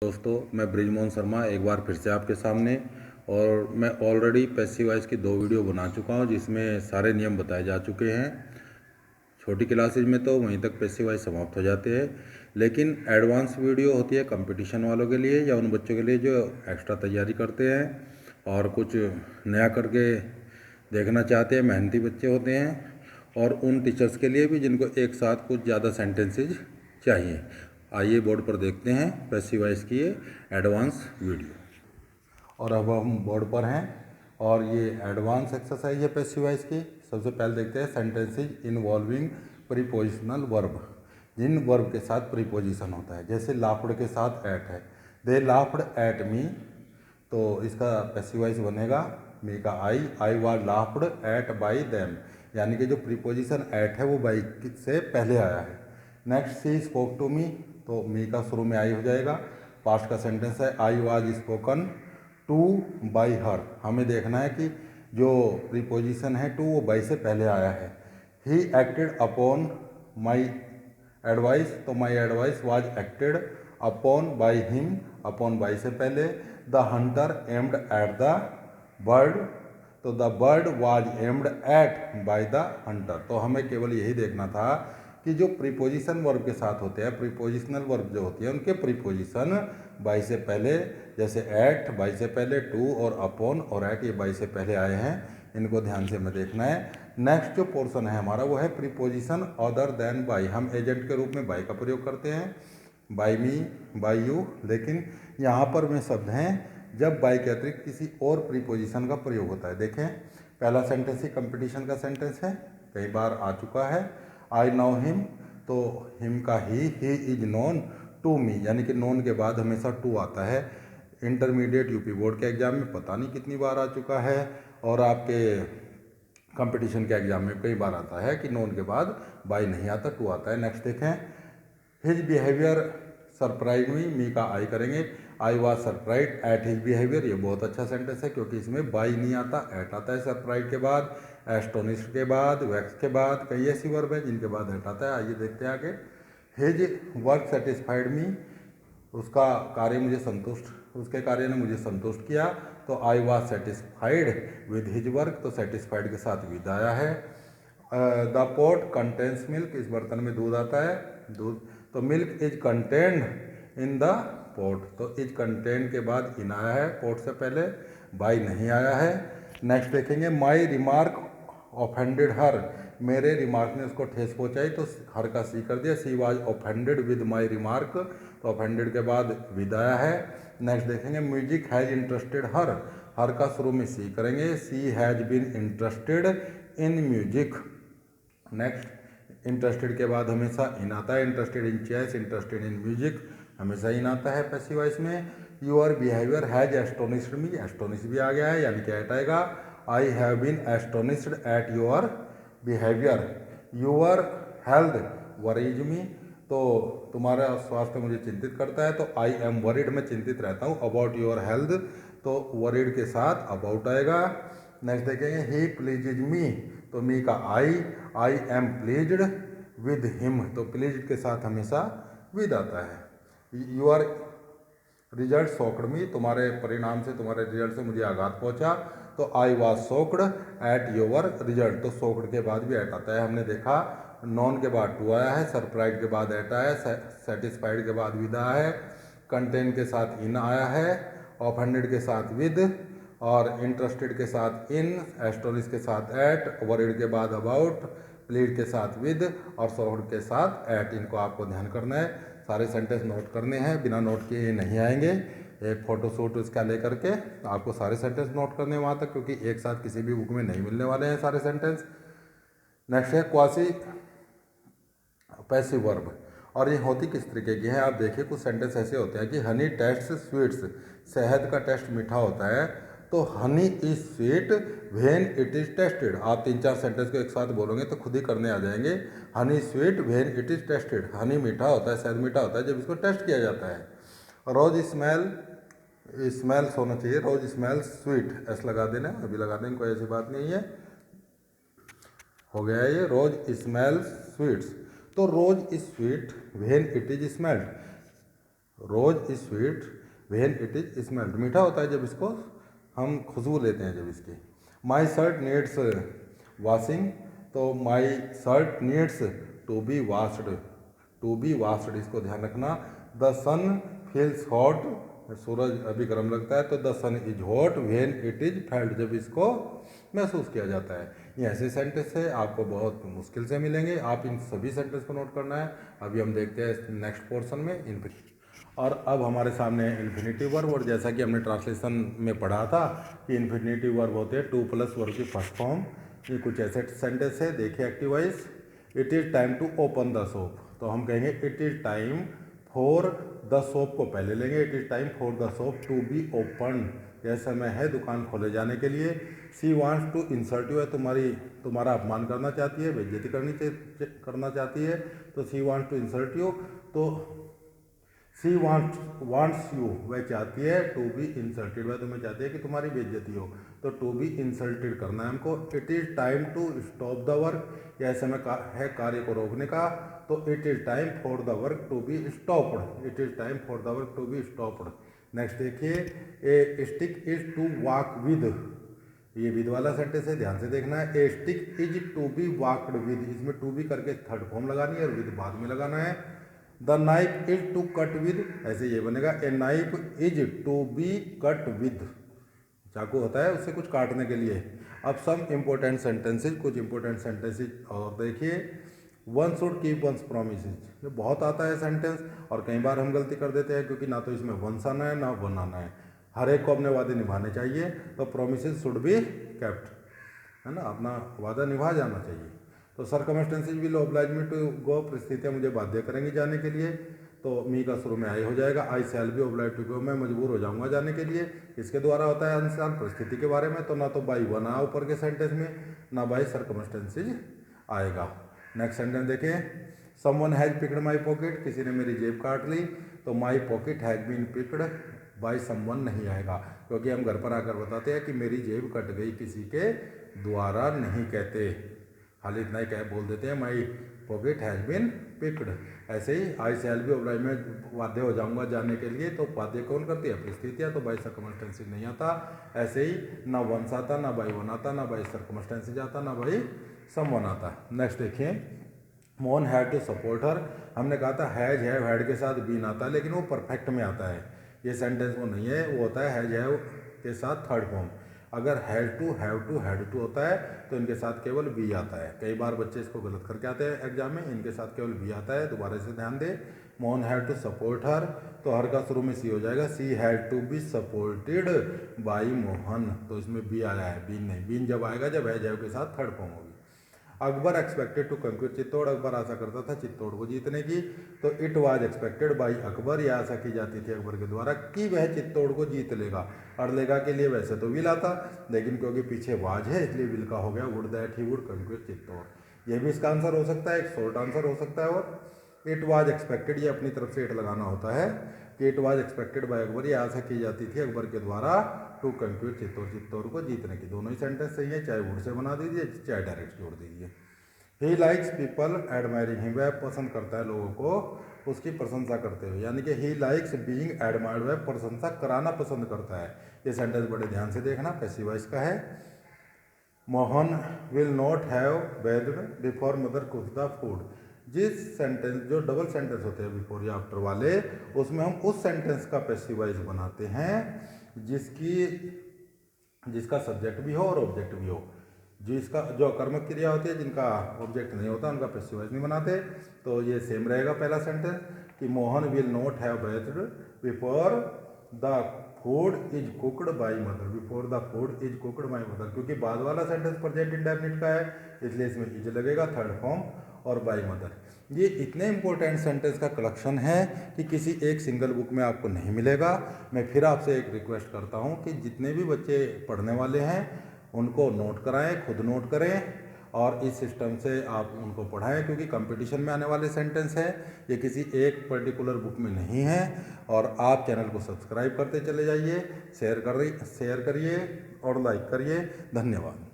दोस्तों, मैं ब्रिजमोहन शर्मा एक बार फिर से आपके सामने। और मैं ऑलरेडी पैसिव वॉइस की 2 वीडियो बना चुका हूं जिसमें सारे नियम बताए जा चुके हैं। छोटी क्लासेज में तो वहीं तक पैसिव वॉइस समाप्त हो जाते हैं, लेकिन एडवांस वीडियो होती है कंपटीशन वालों के लिए या उन बच्चों के लिए जो एक्स्ट्रा तैयारी करते हैं और कुछ नया करके देखना चाहते हैं, मेहनती बच्चे होते हैं, और उन टीचर्स के लिए भी जिनको एक साथ कुछ ज़्यादा सेंटेंसेज चाहिए। आइए बोर्ड पर देखते हैं पैसिव वॉइस की ये एडवांस वीडियो। और अब हम बोर्ड पर हैं और ये एडवांस एक्सरसाइज है पैसिव वॉइस की। सबसे पहले देखते हैं सेंटेंसेज इन्वॉल्विंग प्रीपोजिशनल वर्ब, जिन वर्ब के साथ प्रीपोजिशन होता है। जैसे लाफ्ड के साथ एट है, दे लाफ्ड एट मी, तो इसका पैसिव वॉइस बनेगा मी का I was laughed eight by them, यानी कि जो प्रीपोजिशन एट है वो बाई से पहले आया है। Next she spoke to me, तो मी का शुरू में आई हो जाएगा। पास्ट का सेंटेंस है I was spoken two by her. हमें देखना है कि जो प्रीपोजिशन है टू वो बाई से पहले आया है। He acted upon my advice, तो my advice was acted upon by him, upon by से पहले। The hunter aimed at the bird, तो the bird was aimed at by the hunter. तो हमें केवल यही देखना था कि जो प्रीपोजिशन वर्ब के साथ होते हैं, प्रीपोजिशनल वर्ब जो होती है उनके प्रीपोजिशन बाई से पहले, जैसे एट बाई से पहले, टू और अपॉन और एट ये बाई से पहले आए हैं, इनको ध्यान से हमें देखना है। नेक्स्ट जो पोर्शन है हमारा वो है प्रीपोजिशन अदर देन बाई। हम एजेंट के रूप में बाई का प्रयोग करते हैं, बाई मी, बाई यू, लेकिन यहाँ पर वे शब्द हैं जब बाई के अतिरिक्त किसी और प्रीपोजिशन का प्रयोग होता है। देखें, पहला सेंटेंस ही कंपटीशन का सेंटेंस है, कई बार आ चुका है। आई नो हिम, तो हिम का he is known to me, यानी कि नोन के बाद हमेशा टू आता है। इंटरमीडिएट यूपी बोर्ड के एग्जाम में पता नहीं कितनी बार आ चुका है, और आपके कंपटीशन के एग्जाम में कई बार आता है कि नोन के बाद बाई नहीं आता, टू आता है। नेक्स्ट देखें, हिज बिहेवियर सरप्राइज मी का आई करेंगे, I was surprise at his behaviour. ये बहुत अच्छा सेंटेंस है क्योंकि इसमें बाई नहीं आता, एट आता है सरप्राइज के बाद, एस्टोनिश्ड के बाद, वैक्स के बाद। कई ऐसी वर्ब है जिनके बाद एट आता है। आइए देखते हैं आगे। हिज वर्क सेटिस्फाइड मी, उसका कार्य मुझे संतुष्ट, उसके कार्य ने मुझे संतुष्ट किया, तो I was satisfied with his work, तो सेटिस्फाइड के साथ विद आया है। द पॉट कंटेन्स मिल्क, इस बर्तन में दूध आता है, दूध, तो milk is contained in the pot, तो इज कंटेन्ड के बाद इन आया है, पॉट से पहले, बाई नहीं आया है। नेक्स्ट देखेंगे, माई रिमार्क ऑफेंडेड हर, मेरे रिमार्क ने उसको ठेस पहुंचाई, तो हर का सी कर दिया। She was offended with my remark, तो ऑफेंडेड के बाद विद आया है। नेक्स्ट देखेंगे, म्यूजिक हैज इंटरेस्टेड हर का शुरू में सी करेंगे। She has been interested in music. Next, interested के बाद हमेशा इन आता है, interested in chess, interested in music, हमेशा इन आता है पैसिव वॉइस में। Your behaviour has astonished me, astonish भी आ गया है, यानी कि एट आएगा। I have been astonished at your behaviour. Your health worries me, तो तुम्हारा स्वास्थ्य मुझे चिंतित करता है, तो आई एम वरीड, मैं चिंतित रहता हूँ। अबाउट योर हेल्थ, तो वरीड के साथ अबाउट आएगा। नेक्स्ट देखेंगे, ही प्लीजेज मी, तो मी का I am pleased with him, तो प्लीज्ड के साथ हमेशा विद आता है। यूर रिजल्ट शॉक्ड मी, तुम्हारे परिणाम से, तुम्हारे रिजल्ट से मुझे आघात पहुंचा, तो I was shocked at your result, तो शॉक्ड के बाद भी एट आता है। हमने देखा नॉन के बाद टू आया है, सरप्राइज के बाद एट आया है, सेटिस्फाइड के बाद विद आया है, कंटेन के साथ इन आया है, ऑफेंडेड के साथ विद, और इंटरेस्टेड के साथ इन, एस्टोनिश के साथ एट, वरीड के बाद अबाउट, प्लीड के साथ विद, और शॉक्ड के साथ एट। इनको आपको ध्यान करना है, सारे सेंटेंस नोट करने हैं, बिना नोट किए नहीं आएंगे। एक फोटोशूट उसका लेकर के आपको सारे सेंटेंस नोट करने वहाँ तक, क्योंकि एक साथ किसी भी बुक में नहीं मिलने वाले हैं सारे सेंटेंस। नेक्स्ट है क्वासी पैसिव वर्ब, और ये होती किस तरीके की है, आप देखिए कुछ सेंटेंस ऐसे होते हैं कि हनी टेस्ट स्वीट्स, शहद का टेस्ट मीठा होता है, तो honey is sweet when it is tested. आप 3-4 सेंटेंस को एक साथ बोलोगे तो खुद ही करने आ जाएंगे। Honey sweet when it is tested, Honey मीठा होता है, शहद मीठा होता है जब इसको टेस्ट किया जाता है। रोज स्मेल्स होना चाहिए, रोज स्मेल स्वीट, एस लगा देना, अभी लगा देंगे, कोई ऐसी बात नहीं है, हो गया ये। रोज स्मेल्स स्वीट्स, तो rose is sweet when it is smelled, rose is sweet when it is smelled, मीठा होता है जब इसको हम खुशबू लेते हैं जब इसकी। माई शर्ट नीड्स वॉशिंग, तो my shirt needs to be washed, to be washed इसको ध्यान रखना। द सन फील्स हॉट, सूरज अभी गर्म लगता है, तो the sun is hot when it is felt, जब इसको महसूस किया जाता है। ये ऐसे सेंटेंस है आपको बहुत मुश्किल से मिलेंगे, आप इन सभी सेंटेंस को नोट करना है। अभी हम देखते हैं नेक्स्ट पोर्शन में इन्फिनिटिव। और अब हमारे सामने इन्फिनिटिव वर्ब, और जैसा कि हमने ट्रांसलेशन में पढ़ा था कि इन्फिनिटिव वर्ब होते हैं 2+ वर्ब की फर्स्ट फॉर्म। ये कुछ ऐसे सेंटेंस है, देखिए active voice. It is time to open the shop, तो हम कहेंगे it is time for the shop को पहले लेंगे, it is time for the shop to be open, यह समय है दुकान खोले जाने के लिए। She wants to insult you है, तुम्हारा अपमान करना चाहती है, बेइज्जती करना चाहती है, तो she wants to insult you. तो सी वांट्स यू, वह चाहती है टू बी इंसल्टेड, वह तुम्हें चाहती है कि तुम्हारी बेइज्जती हो, तो टू बी इंसल्टेड करना है हमको। It is time to stop the work, यह समय है कार्य को रोकने का, तो it is time for the work to be stopped, it is time for the work to be stopped. Next देखिए, a stick is to walk with, ये विद वाला सेंटेंस है, ध्यान से देखना है। A stick is to be walked with, इसमें to be करके थर्ड फॉर्म लगानी है और विद बाद में लगाना है। The knife is to cut with, ऐसे ये बनेगा, a knife is to be cut with, चाकू होता है उससे कुछ काटने के लिए। अब सम इम्पोर्टेंट सेंटेंसेज, कुछ इंपॉर्टेंट सेंटेंसेज और देखिए। One should keep one's promises, ये बहुत आता है सेंटेंस और कई बार हम गलती कर देते हैं क्योंकि ना तो इसमें वंस आना है ना वन आना है। हर एक को अपने वादे निभाने चाहिए, तो प्रोमिसेज शुड बी केप्ट, है ना, अपना वादा निभा जाना चाहिए। तो circumstances will oblige me to go, परिस्थितियाँ मुझे बाध्य करेंगी जाने के लिए, तो मी का शुरू में आई हो जाएगा। I shall be oblige to go, मैं मजबूर हो जाऊंगा जाने के लिए। इसके द्वारा होता है आंसर परिस्थिति के बारे में, तो ना तो बाई वन आया ऊपर के सेंटेंस में, ना बाई सर्कमस्टेंसेज आएगा। नेक्स्ट सेंटेंस देखें, someone has picked my pocket, किसी ने मेरी जेब काट ली, तो my pocket has been picked by someone नहीं आएगा, क्योंकि हम घर पर आकर बताते हैं कि मेरी जेब कट गई, किसी के द्वारा नहीं कहते, खाली इतना ही कह बोल देते हैं my pocket has been picked. ऐसे ही आई शैल बी ऑब्लाइज, मैं बाध्य हो जाऊंगा जाने के लिए, तो बाध्य कौन करती है, परिस्थितियाँ, तो बाई सर्कमस्टेंसेज नहीं आता। ऐसे ही ना वंस आता, ना बाई वन आता, ना बाई सर्कमस्टेंसेज आता, ना बाई समवन आता। नेक्स्ट देखिए, मोहन हैड टू सपोर्ट हर, हमने कहा था हैज हैव हैड के साथ बीन आता है, लेकिन वो परफेक्ट में आता है, ये सेंटेंस वो नहीं है, वो होता है हैज हैव के साथ थर्ड फॉर्म। अगर had to have to had to होता है तो इनके साथ केवल बी आता है। कई बार बच्चे इसको गलत करके आते हैं एग्जाम में, इनके साथ केवल बी आता है, दोबारा से ध्यान दे। Mohan had to support her, तो हर का शुरू में सी हो जाएगा, she had to be supported by Mohan, तो इसमें बी आया है, बीन नहीं। बीन जब आएगा जब हैज हैव के साथ थर्ड फॉर्म होगी। अकबर एक्सपेक्टेड टू कंक्यूर चित्तौड़, अकबर आशा करता था चित्तौड़ को जीतने की, तो it was expected by Akbar, यह आशा की जाती थी अकबर के द्वारा कि वह चित्तौड़ को जीत लेगा। और लेगा के लिए वैसे तो विल आता, लेकिन क्योंकि पीछे वाज है इसलिए विल का हो गया, would that he would concur Chittor. यह भी इसका आंसर हो सकता है, एक शॉर्ट आंसर हो सकता है। और इट वाज एक्सपेक्टेड, ये अपनी तरफ से इट लगाना होता है कि it was expected bye Akbar, यह आशा की जाती थी अकबर के द्वारा टू कंक्यूर चित्तौड़, चित्तौड़ को जीतने की। दोनों ही सेंटेंस सही है, चाहे वुड से बना दीजिए चाहे डायरेक्ट जोड़ दीजिए। He likes people admiring him, वह पसंद करता है लोगों को उसकी प्रशंसा करते हुए, यानी कि ही लाइक्स बीइंग एडमायर्ड, वह प्रशंसा कराना पसंद करता है। ये सेंटेंस बड़े ध्यान से देखना, पैसिव वॉइस का है। Mohan will not have bathed before mother कुक्स the food, जिस सेंटेंस, जो डबल सेंटेंस होते हैं बिफोर या आफ्टर वाले, उसमें हम उस सेंटेंस का पैसिव वॉइस बनाते हैं जिसका सब्जेक्ट भी हो और ऑब्जेक्ट भी हो। जिसका जो कर्मक क्रिया होती है, जिनका ऑब्जेक्ट नहीं होता, उनका पैसिव वॉइस नहीं बनाते। तो ये सेम रहेगा पहला सेंटेंस कि Mohan will not have bathed before the food is cooked by mother, before the food is cooked by mother, क्योंकि बाद वाला सेंटेंस प्रेजेंट इंडेफिनिट का है इसलिए इसमें इज लगेगा थर्ड फॉर्म, और बाई मदर। ये इतने इंपॉर्टेंट सेंटेंस का कलेक्शन है कि किसी एक सिंगल बुक में आपको नहीं मिलेगा। मैं फिर आपसे एक रिक्वेस्ट करता हूँ कि जितने भी बच्चे पढ़ने वाले हैं उनको नोट कराएं, खुद नोट करें और इस सिस्टम से आप उनको पढ़ाएं, क्योंकि कंपटीशन में आने वाले सेंटेंस है, ये किसी एक पर्टिकुलर बुक में नहीं है। और आप चैनल को सब्सक्राइब करते चले जाइए, शेयर करिए और लाइक करिए। धन्यवाद।